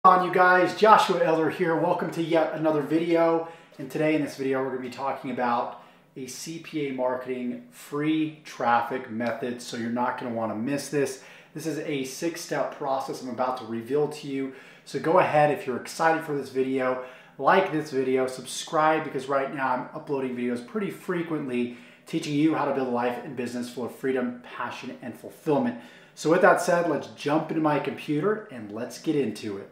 On you guys, Joshua Elder here. Welcome to yet another video. And today in this video, we're going to be talking about a CPA marketing free traffic method. So you're not going to want to miss this. This is a 6-step process I'm about to reveal to you. So go ahead, if you're excited for this video, like this video, subscribe, because right now I'm uploading videos pretty frequently teaching you how to build a life and business full of freedom, passion, and fulfillment. So with that said, let's jump into my computer and let's get into it.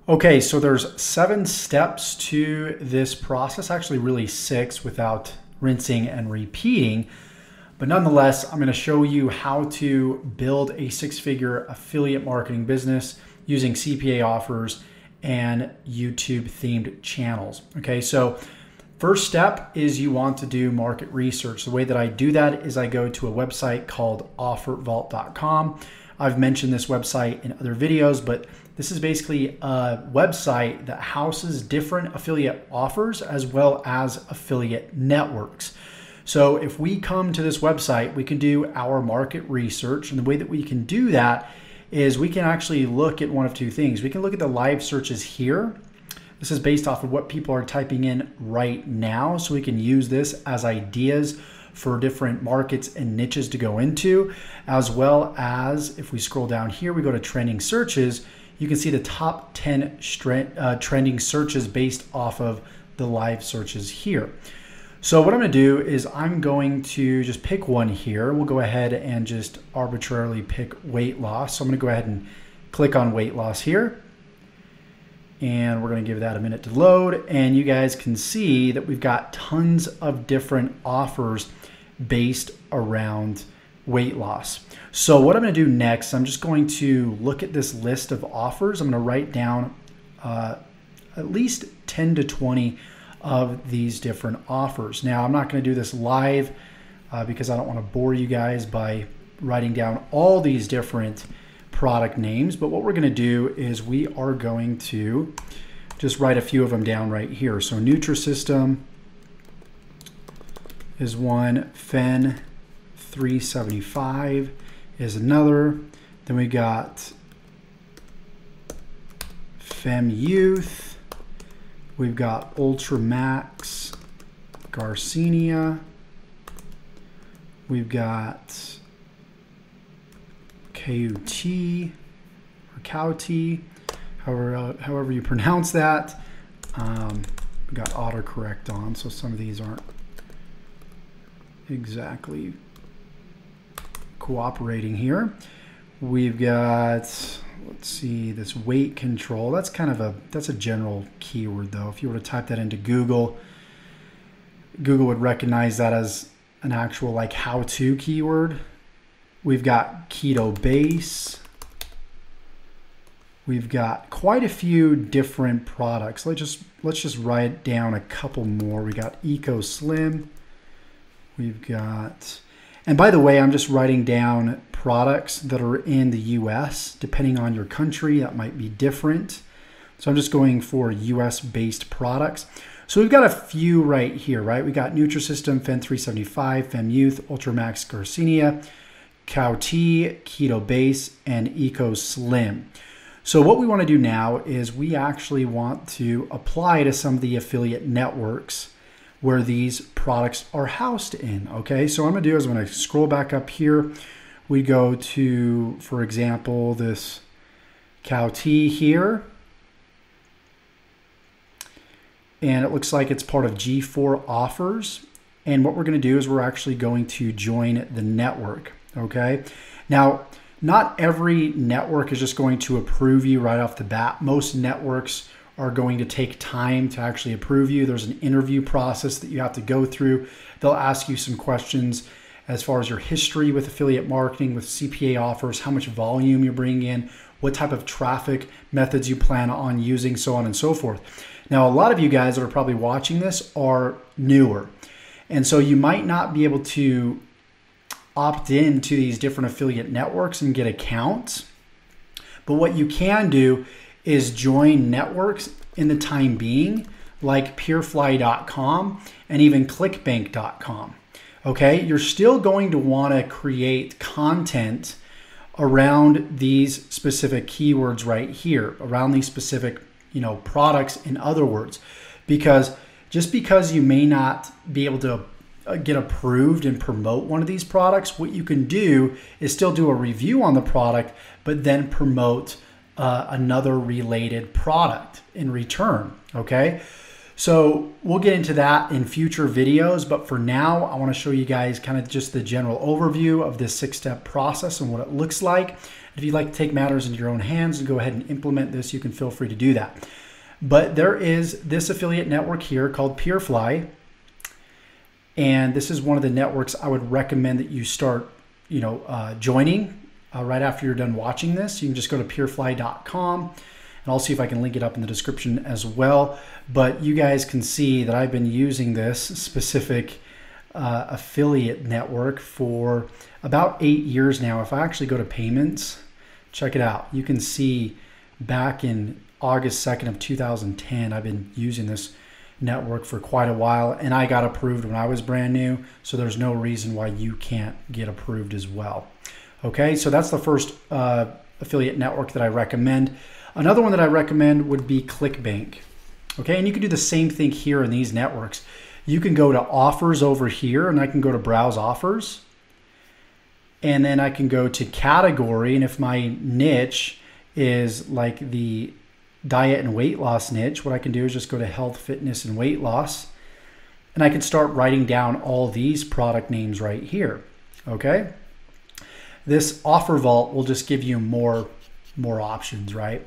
Okay, so there's 7 steps to this process, actually really 6 without rinsing and repeating. But nonetheless, I'm going to show you how to build a 6-figure affiliate marketing business using CPA offers and YouTube themed channels. Okay, so first step is you want to do market research. The way that I do that is I go to a website called offervault.com. I've mentioned this website in other videos, but this is basically a website that houses different affiliate offers as well as affiliate networks. So if we come to this website, we can do our market research. And the way that we can do that is we can actually look at one of 2 things. We can look at the live searches here. This is based off of what people are typing in right now. So we can use this as ideas for different markets and niches to go into, as well as if we scroll down here, we go to trending searches, you can see the top 10 trending searches based off of the live searches here. So what I'm going to do is I'm going to just pick one here. We'll go ahead and just arbitrarily pick weight loss. So I'm going to go ahead and click on weight loss here. And we're going to give that a minute to load. And you guys can see that we've got tons of different offers based around weight loss. So what I'm going to do next, I'm just going to look at this list of offers. I'm going to write down at least 10 to 20 of these different offers. Now, I'm not going to do this live because I don't want to bore you guys by writing down all these different product names. But what we're going to do is we are going to just write a few of them down right here. So Nutrisystem is one, Femme 375 is another. Then we got Femme Youth. We've got Ultramax Garcinia. We've got Koutea or Koutea, however you pronounce that. We got autocorrect on, so some of these aren't exactly cooperating here. We've got, let's see, this weight control. That's kind of that's a general keyword though. If you were to type that into Google, Google would recognize that as an actual like how-to keyword. We've got Keto Base. We've got quite a few different products. Let's just write down a couple more. We got Ecoslim. We've got, and by the way, I'm just writing down products that are in the US. Depending on your country, that might be different. So I'm just going for US based products. So we've got a few right here, right? We got Nutrisystem, Femme 375, Femme Youth, Ultramax Garcinia, Koutea, Keto Base, and Ecoslim. So what we want to do now is we actually want to apply to some of the affiliate networks where these products are housed in. Okay, so what I'm going to do is I'm going to scroll back up here. We go to, for example, this Koutea here. And it looks like it's part of G4 offers. And what we're going to do is we're actually going to join the network. Okay, now not every network is just going to approve you right off the bat. Most networks are going to take time to actually approve you. There's an interview process that you have to go through. They'll ask you some questions as far as your history with affiliate marketing, with CPA offers, how much volume you're bringing in, what type of traffic methods you plan on using, so on and so forth. Now, a lot of you guys that are probably watching this are newer. And so you might not be able to opt in to these different affiliate networks and get accounts. But what you can do is join networks in the time being, like purefly.com and even clickbank.com. Okay, you're still going to want to create content around these specific keywords right here, around these specific, products, in other words, because just because you may not be able to get approved and promote one of these products, what you can do is still do a review on the product, but then promote another related product in return, okay? So we'll get into that in future videos, but for now, I want to show you guys kind of just the general overview of this 6-step process and what it looks like. If you'd like to take matters into your own hands and go ahead and implement this, you can feel free to do that. But there is this affiliate network here called Purefit, and this is one of the networks I would recommend that you start, joining right after you're done watching this. You can just go to purefly.com, and I'll see if I can link it up in the description as well. But you guys can see that I've been using this specific affiliate network for about 8 years now. If I actually go to payments, check it out. You can see back in August 2nd of 2010, I've been using this network for quite a while, and I got approved when I was brand new, so there's no reason why you can't get approved as well. Okay, so that's the first affiliate network that I recommend. Another one that I recommend would be ClickBank. Okay, and you can do the same thing here in these networks. You can go to offers over here, and I can go to browse offers, and then I can go to category, and if my niche is like the diet and weight loss niche, what I can do is just go to health, fitness, and weight loss, and I can start writing down all these product names right here. Okay, this offer vault will just give you more options, right,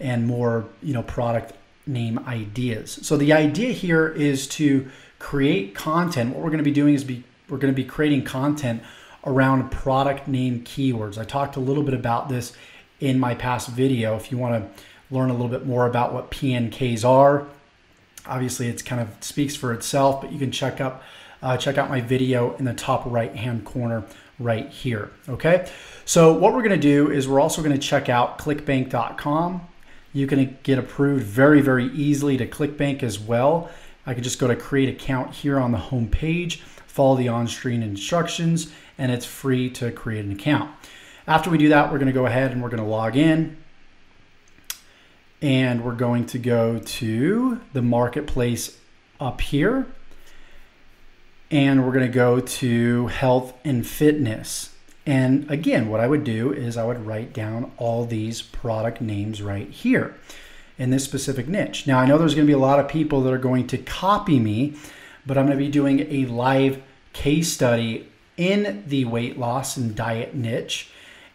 and more product name ideas. So the idea here is to create content. What we're going to be doing is we're going to be creating content around product name keywords. I talked a little bit about this in my past video. If you want to learn a little bit more about what PNKs are, obviously it's kind of speaks for itself, but you can check out my video in the top right hand corner right here. Okay, so what we're going to do is we're also going to check out clickbank.com. You can get approved very, very easily to ClickBank as well. I can just go to create account here on the home page, follow the on-screen instructions, and it's free to create an account. After we do that, we're going to go ahead and we're going to log in, and we're going to go to the marketplace up here, and we're going to go to health and fitness. And again, what I would do is I would write down all these product names right here in this specific niche. Now, I know there's going to be a lot of people that are going to copy me, but I'm going to be doing a live case study in the weight loss and diet niche.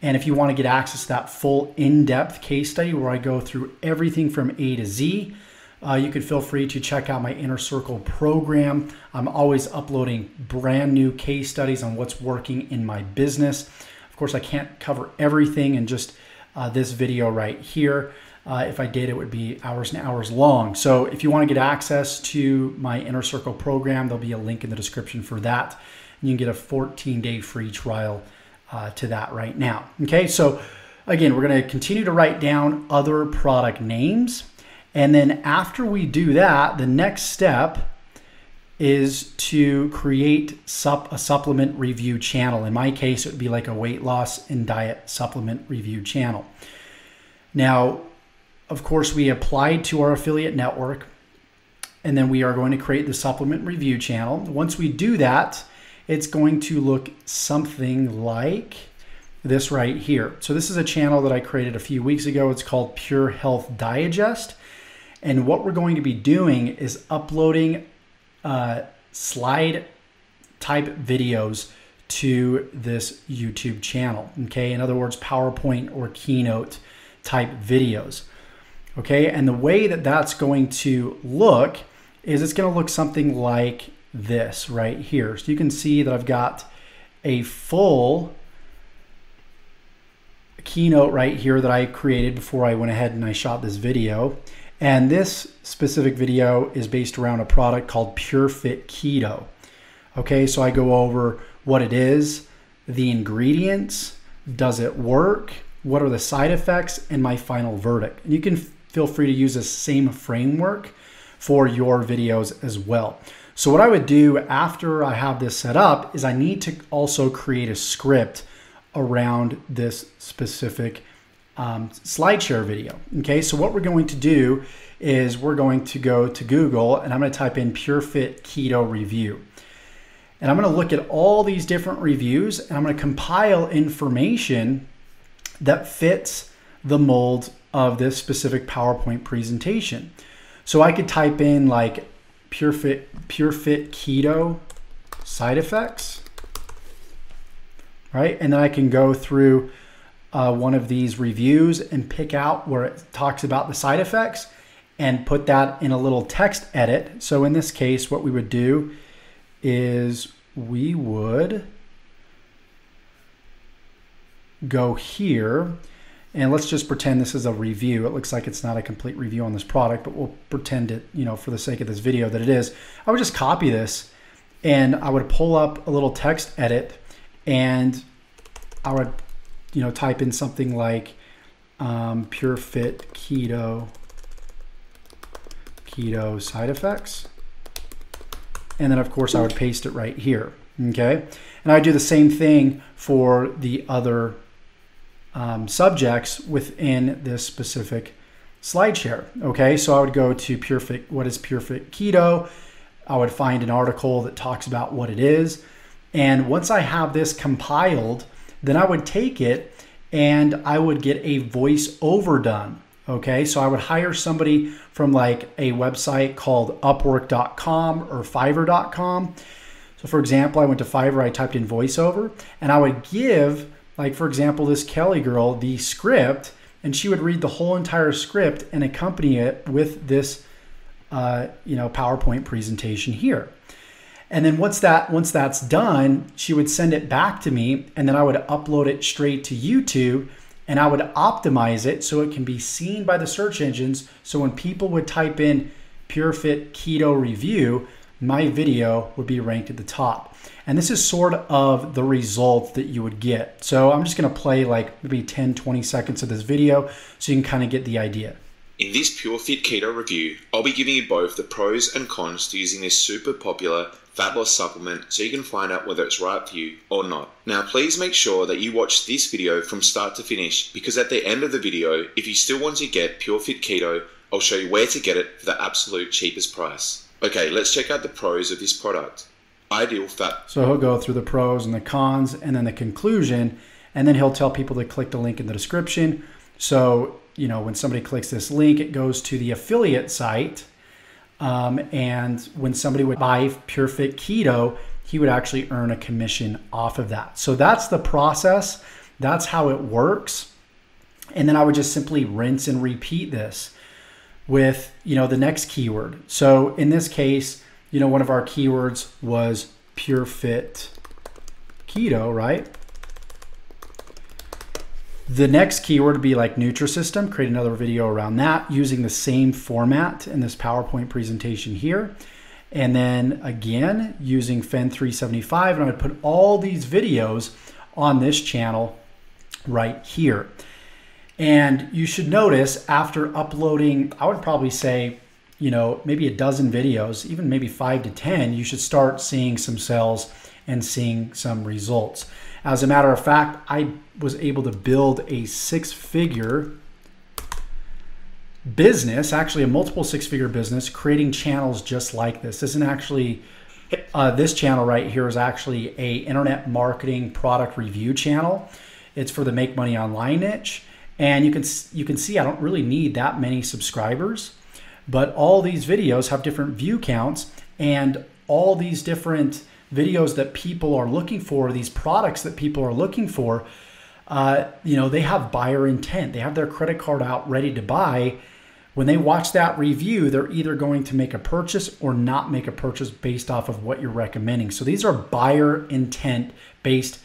And if you want to get access to that full in-depth case study where I go through everything from A to Z, you can feel free to check out my Inner Circle program. I'm always uploading brand new case studies on what's working in my business. Of course, I can't cover everything in just this video right here. If I did, it would be hours and hours long. So if you want to get access to my Inner Circle program, there'll be a link in the description for that. And you can get a 14-day free trial to that right now. Okay, so again, we're going to continue to write down other product names. And then after we do that, the next step is to create a supplement review channel. In my case, it would be like a weight loss and diet supplement review channel. Now, of course, we applied to our affiliate network, and then we are going to create the supplement review channel. Once we do that, it's going to look something like this right here. So this is a channel that I created a few weeks ago. It's called Pure Health Digest. And what we're going to be doing is uploading slide type videos to this YouTube channel. Okay, in other words, PowerPoint or Keynote type videos. Okay, and the way that that's going to look is it's going to look something like this right here. So you can see that I've got a full keynote right here that I created before I went ahead and I shot this video. And this specific video is based around a product called Purefit Keto. Okay, so I go over what it is, the ingredients, does it work, what are the side effects, and my final verdict. And you can feel free to use the same framework for your videos as well. So what I would do after I have this set up is I need to also create a script around this specific SlideShare video. Okay, so what we're going to do is we're going to go to Google and I'm going to type in Purefit Keto Review. And I'm going to look at all these different reviews and I'm going to compile information that fits the mold of this specific PowerPoint presentation. So I could type in like Purefit Keto side effects, right? And then I can go through one of these reviews and pick out where it talks about the side effects and put that in a little text edit. So in this case, what we would do is we would go here and let's just pretend this is a review. It looks like it's not a complete review on this product, but we'll pretend it, you know, for the sake of this video that it is. I would just copy this and I would pull up a little text edit and I would, you know, type in something like Purefit Keto side effects. And then of course I would paste it right here, okay? And I do the same thing for the other subjects within this specific SlideShare, okay? So I would go to Purefit, what is Purefit Keto? I would find an article that talks about what it is. And once I have this compiled, then I would take it and I would get a voiceover done, okay? So I would hire somebody from like a website called Upwork.com or Fiverr.com. So for example, I went to Fiverr, I typed in voiceover and I would give, like for example, this Kelly girl, the script, and she would read the whole entire script and accompany it with this, you know, PowerPoint presentation here. And then once that's done, she would send it back to me and then I would upload it straight to YouTube and I would optimize it so it can be seen by the search engines. So when people would type in Purefit Keto Review, my video would be ranked at the top. And this is sort of the results that you would get. So I'm just gonna play like maybe 10, 20 seconds of this video so you can kind of get the idea. In this Purefit Keto review, I'll be giving you both the pros and cons to using this super popular fat loss supplement so you can find out whether it's right for you or not. Now please make sure that you watch this video from start to finish because at the end of the video, if you still want to get Purefit Keto, I'll show you where to get it for the absolute cheapest price. Okay, let's check out the pros of this product. Ideal fat. So he'll go through the pros and the cons and then the conclusion, and then he'll tell people to click the link in the description. So, you know, when somebody clicks this link, it goes to the affiliate site. And when somebody would buy Purefit Keto, he would actually earn a commission off of that. So that's the process. That's how it works. And then I would just simply rinse and repeat this with, you know, the next keyword. So in this case, you know, one of our keywords was Purefit Keto, right? The next keyword would be like Nutrisystem, create another video around that using the same format in this PowerPoint presentation here. And then again, using Femme 375, and I would put all these videos on this channel right here. And you should notice after uploading, I would probably say, you know, maybe a dozen videos, even maybe 5 to 10, you should start seeing some sales and seeing some results. As a matter of fact, I was able to build a 6-figure business, actually a multiple 6-figure business, creating channels just like this. This isn't actually, this channel right here is actually a internet marketing product review channel. It's for the make money online niche. And you can see I don't really need that many subscribers, but all these videos have different view counts and all these different videos that people are looking for, these products that people are looking for, you know, they have buyer intent. They have their credit card out ready to buy. When they watch that review, they're either going to make a purchase or not make a purchase based off of what you're recommending. So these are buyer intent based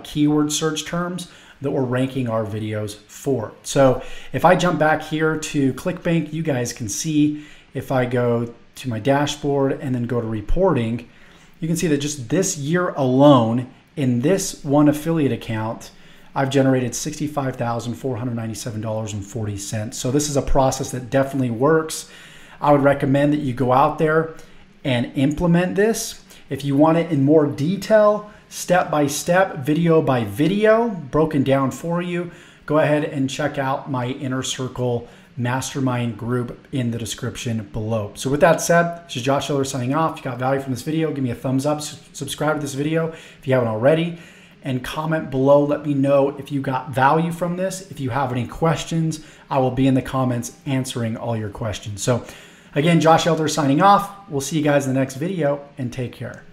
keyword search terms that we're ranking our videos for. So if I jump back here to ClickBank, you guys can see if I go to my dashboard and then go to reporting, you can see that just this year alone in this one affiliate account, I've generated $65,497.40. So this is a process that definitely works. I would recommend that you go out there and implement this. If you want it in more detail, step by step, video by video, broken down for you, go ahead and check out my Inner Circle Mastermind group in the description below. So with that said, this is Josh Elder signing off. If you got value from this video, give me a thumbs up, subscribe to this video if you haven't already, and comment below. Let me know if you got value from this. If you have any questions, I will be in the comments answering all your questions. So again, Josh Elder signing off. We'll see you guys in the next video, and take care.